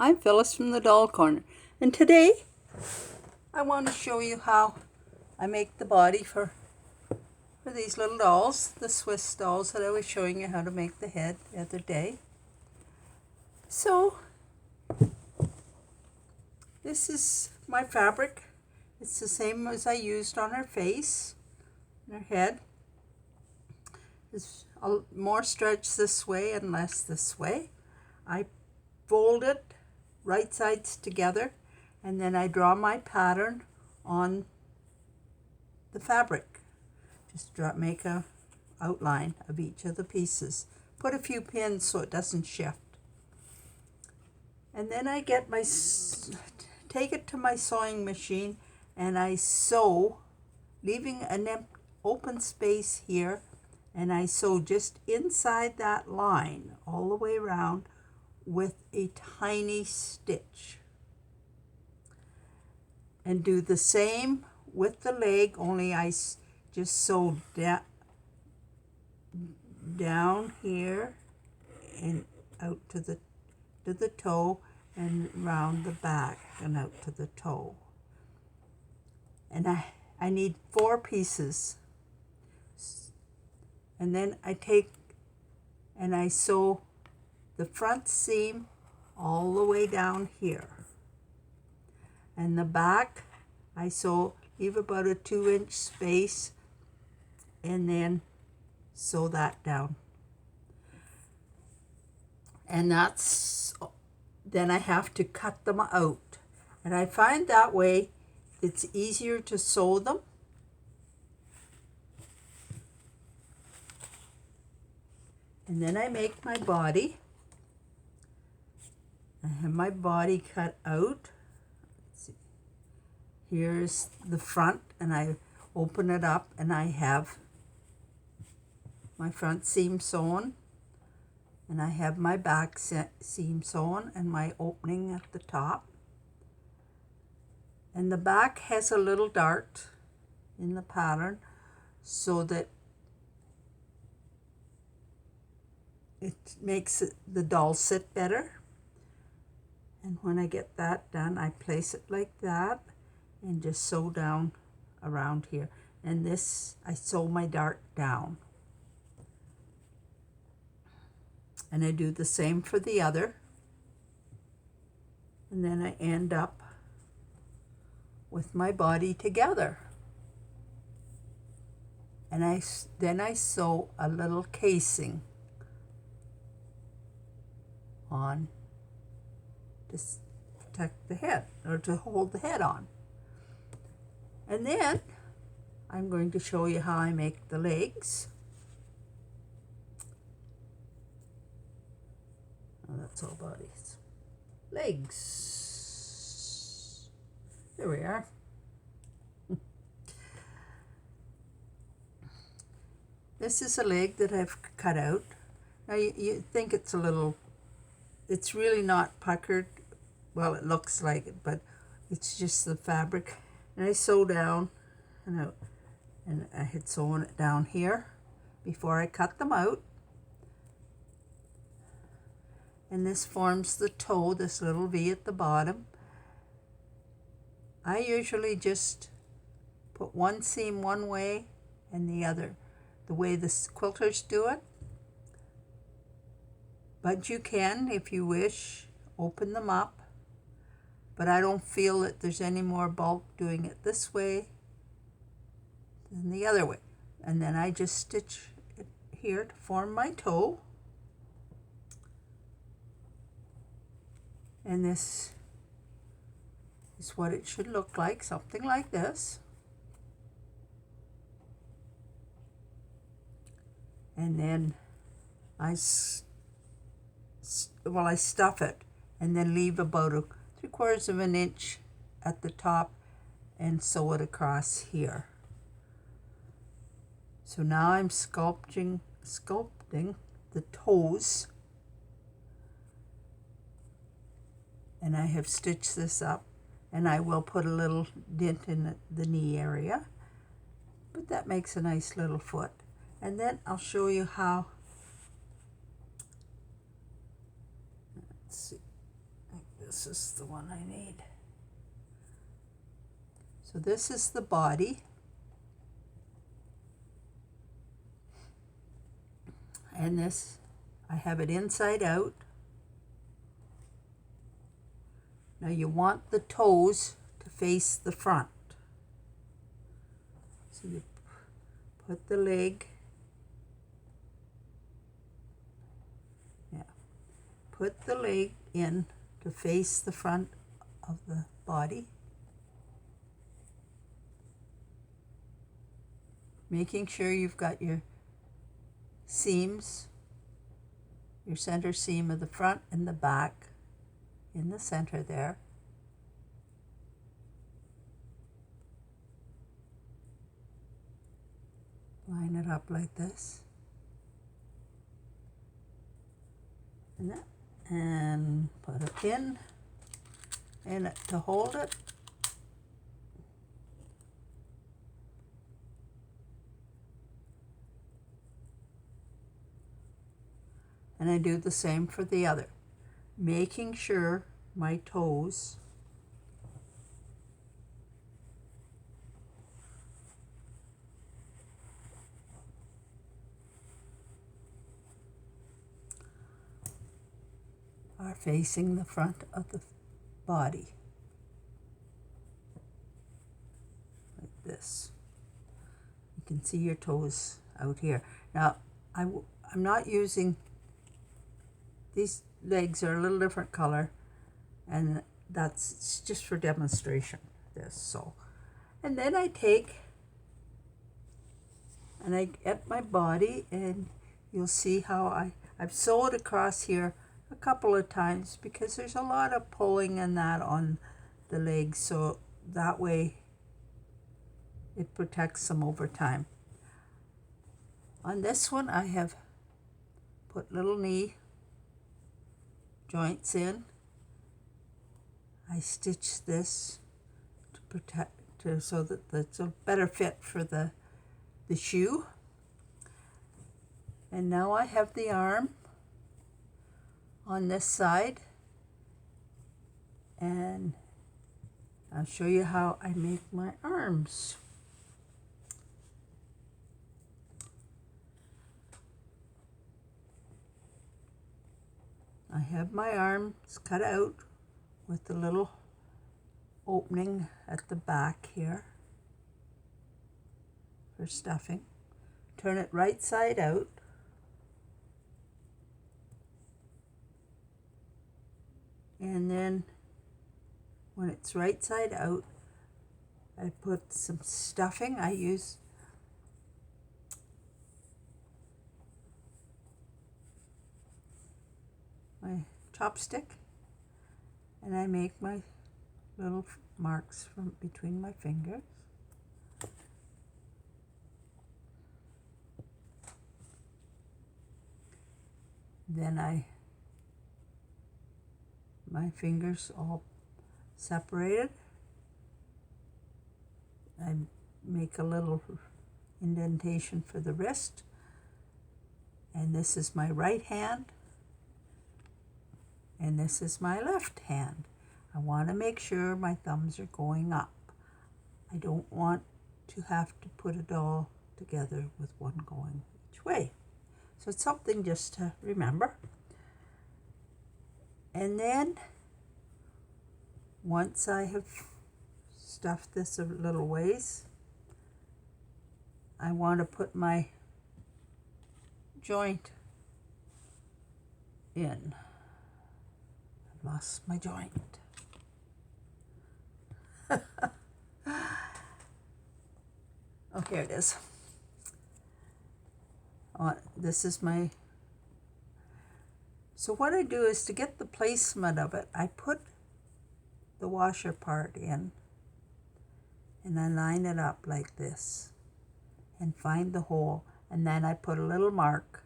I'm Phyllis from the Doll Corner, and today I want to show you how I make the body for these little dolls, the Swiss dolls that I was showing you how to make the head the other day. So this is my fabric. It's the same as I used on her face and her head. There's more stretch this way and less this way. I fold it right sides together, and then I draw my pattern on the fabric. Just make a outline of each of the pieces. Put a few pins so it doesn't shift. And then I get take it to my sewing machine and I sew, leaving an open space here, and I sew just inside that line all the way around with a tiny stitch. And do the same with the leg, only I just sew down here and out to the toe and round the back and out to the toe. And I need 4 pieces. And then I take and I sew the front seam all the way down here. And the back, I leave about a 2-inch space and then sew that down. And then I have to cut them out. And I find that way it's easier to sew them. And then I make my body. I have my body cut out. Here's the front, and I open it up and I have my front seam sewn, and I have my back seam sewn and my opening at the top. And the back has a little dart in the pattern so that it makes the doll sit better. And when I get that done, I place it like that and just sew down around here. And this, I sew my dart down. And I do the same for the other. And then I end up with my body together. And then I sew a little casing on to protect the head, or to hold the head on. And then I'm going to show you how I make the legs. Oh, that's all bodies. Legs. There we are. This is a leg that I've cut out. Now you think it's it's really not puckered. Well, it looks like it, but it's just the fabric. And I sew down and out. And I had sewn it down here before I cut them out. And this forms the toe, this little V at the bottom. I usually just put one seam one way and the other, the way the quilters do it. But you can, if you wish, open them up. But I don't feel that there's any more bulk doing it this way than the other way. And then I just stitch it here to form my toe. And this is what it should look like, something like this. And then I stuff it and then leave about 3/4 of an inch at the top and sew it across here. So now I'm sculpting the toes, and I have stitched this up, and I will put a little dent in the knee area, but that makes a nice little foot. And then I'll show you how, let's see, like this. this is the one I need. So this is the body. And this, I have it inside out. Now you want the toes to face the front. So you put the leg, put the leg in to face the front of the body. Making sure you've got your seams, your center seam of the front and the back in the center there. Line it up like this. And put a pin in it to hold it. And I do the same for the other, making sure my toes are facing the front of the body, like this. You can see your toes out here. Now, I'm not using, these legs are a little different color, and that's just for demonstration, this, so. And then I take, and I get my body, and you'll see how I've sewed across here a couple of times because there's a lot of pulling and that on the legs, so that way it protects them over time. On this one I have put little knee joints in. I stitch this to protect, so that it's a better fit for the shoe. And now I have the arm on this side, and I'll show you how I make my arms. I have my arms cut out with the little opening at the back here for stuffing. Turn it right side out. And then when it's right side out, I put some stuffing. I use my chopstick, and I make my little marks from between my fingers. Then my fingers all separated. I make a little indentation for the wrist, and this is my right hand, and this is my left hand. I want to make sure my thumbs are going up. I don't want to have to put it all together with one going each way. So it's something just to remember. And then once I have stuffed this a little ways, I want to put my joint in. I've lost my joint. Oh, here it is. This is my, so what I do is to get the placement of it, I put the washer part in, and I line it up like this and find the hole, and then I put a little mark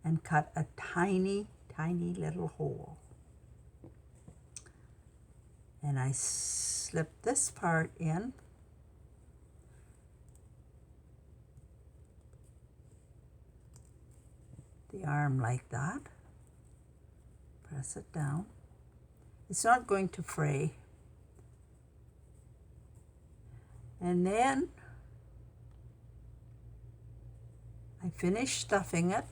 and cut a tiny, tiny little hole. And I slip this part in, the arm like that, press it down, It's not going to fray. And then I finish stuffing it,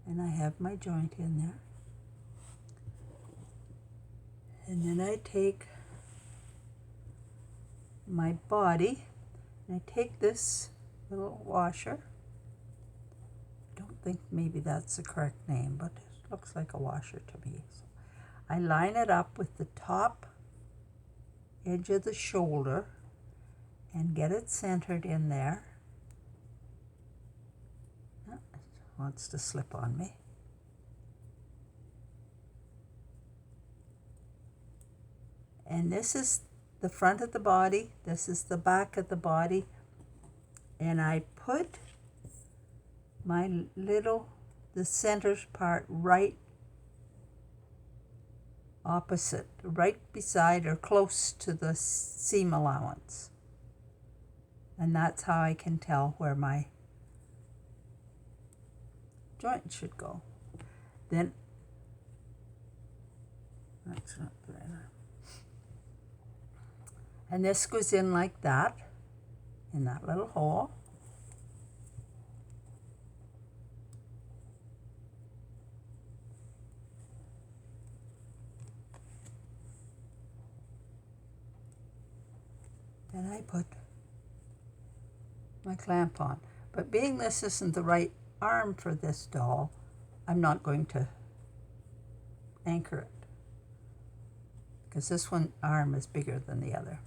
and I have my joint in there. And then I take my body, and I take this little washer. I don't think maybe that's the correct name, but it looks like a washer to me. So I line it up with the top edge of the shoulder and get it centered in there. Oh, it wants to slip on me. And this is the front of the body, this is the back of the body, and I put the center part right opposite, right beside or close to the seam allowance. And that's how I can tell where my joint should go. Then, that's not good enough. And this goes in like that, in that little hole. Then I put my clamp on. But being this isn't the right arm for this doll, I'm not going to anchor it, because this one arm is bigger than the other.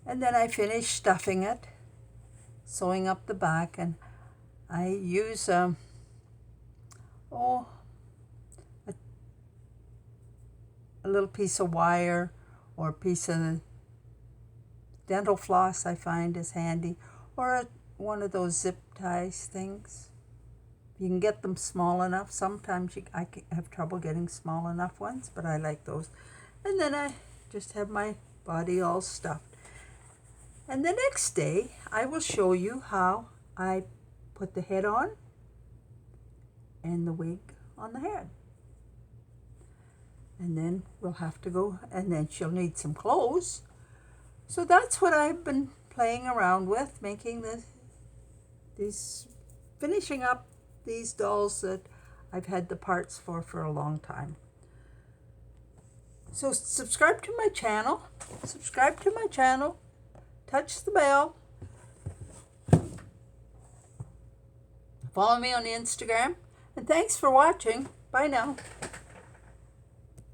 And then I finish stuffing it, sewing up the back, and I use a little piece of wire or a piece of dental floss I find is handy, or one of those zip ties things. You can get them small enough. Sometimes I have trouble getting small enough ones, but I like those. And then I just have my body all stuffed. And the next day, I will show you how I put the head on and the wig on the head. And then we'll have to go, and then she'll need some clothes. So that's what I've been playing around with, making finishing up these dolls that I've had the parts for a long time. So subscribe to my channel, touch the bell, follow me on Instagram, and thanks for watching. Bye now.